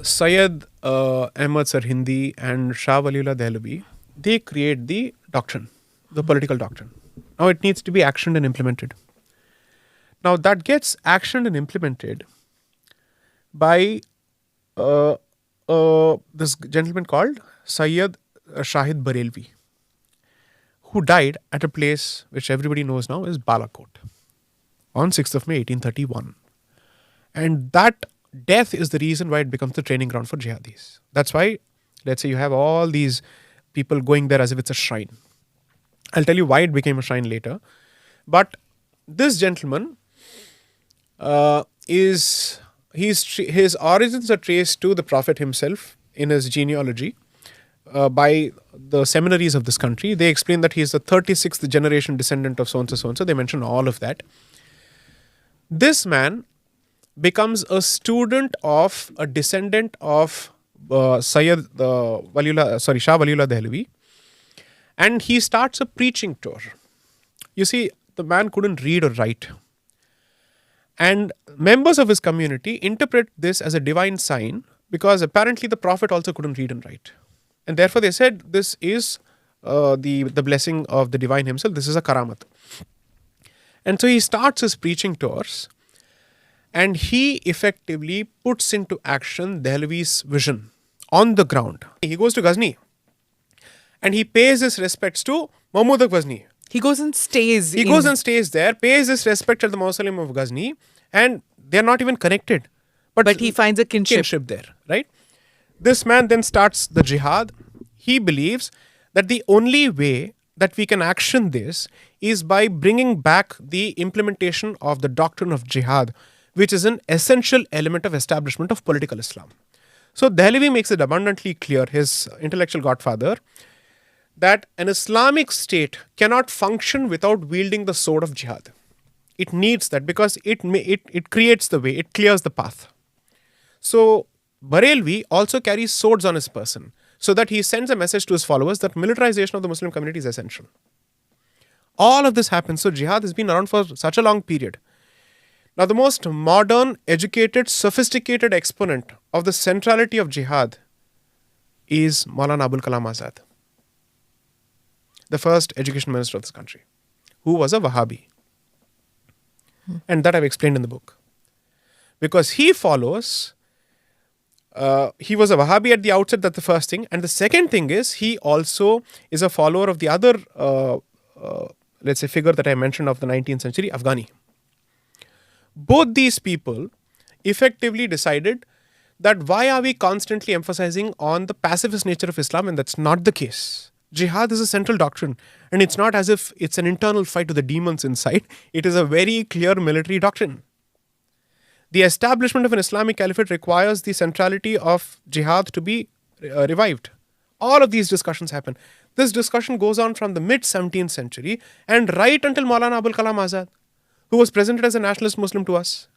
Syed Ahmad Sarhindi and Shah Waliullah Dehlavi, they create the doctrine, the political doctrine. Now it needs to be actioned and implemented. Now that gets actioned and implemented by this gentleman called Syed Shahid Barelvi, who died at a place which everybody knows now is Balakot on 6th of May 1831. And that death is the reason why it becomes the training ground for jihadis. That's why, let's say you have all these people going there as if it's a shrine. I'll tell you why it became a shrine later. But this gentleman his origins are traced to the Prophet himself in his genealogy by the seminaries of this country. They explain that he is the 36th generation descendant of so-and-so, so-and-so. They mention all of that. This man becomes a student of a descendant of Shah Waliullah Dehlavi, and he starts a preaching tour. You see, the man couldn't read or write. And members of his community interpret this as a divine sign because apparently the Prophet also couldn't read and write. And therefore they said this is the blessing of the divine himself. This is a karamat. And so he starts his preaching tours and he effectively puts into action Dehlavi's vision on the ground. He goes to Ghazni and he pays his respects to Mahmud of Ghazni. He goes and stays. He goes and stays there, pays his respect at the mausoleum of Ghazni, and they are not even connected. But he finds a kinship there, right? This man then starts the jihad. He believes that the only way that we can action this is by bringing back the implementation of the doctrine of jihad, which is an essential element of establishment of political Islam. So Dehlavi makes it abundantly clear, his intellectual godfather, that an Islamic state cannot function without wielding the sword of jihad. It needs that because it creates the way, it clears the path. So Barelvi also carries swords on his person so that he sends a message to his followers that militarization of the Muslim community is essential. All of this happens. So jihad has been around for such a long period. Now the most modern, educated, sophisticated exponent of the centrality of jihad is Maulana Abul Kalam Azad, the first education minister of this country, who was a Wahhabi. And that I've explained in the book. Because he follows, he was a Wahhabi at the outset, that's the first thing. And the second thing is, he also is a follower of the other, let's say, figure that I mentioned of the 19th century, Afghani. Both these people effectively decided that why are we constantly emphasizing on the pacifist nature of Islam, and that's not the case. Jihad is a central doctrine, and it's not as if it's an internal fight with the demons inside. It is a very clear military doctrine. The establishment of an Islamic caliphate requires the centrality of jihad to be revived. All of these discussions happen. This discussion goes on from the mid-17th century and right until Maulana Abul Kalam Azad, who was presented as a nationalist Muslim to us.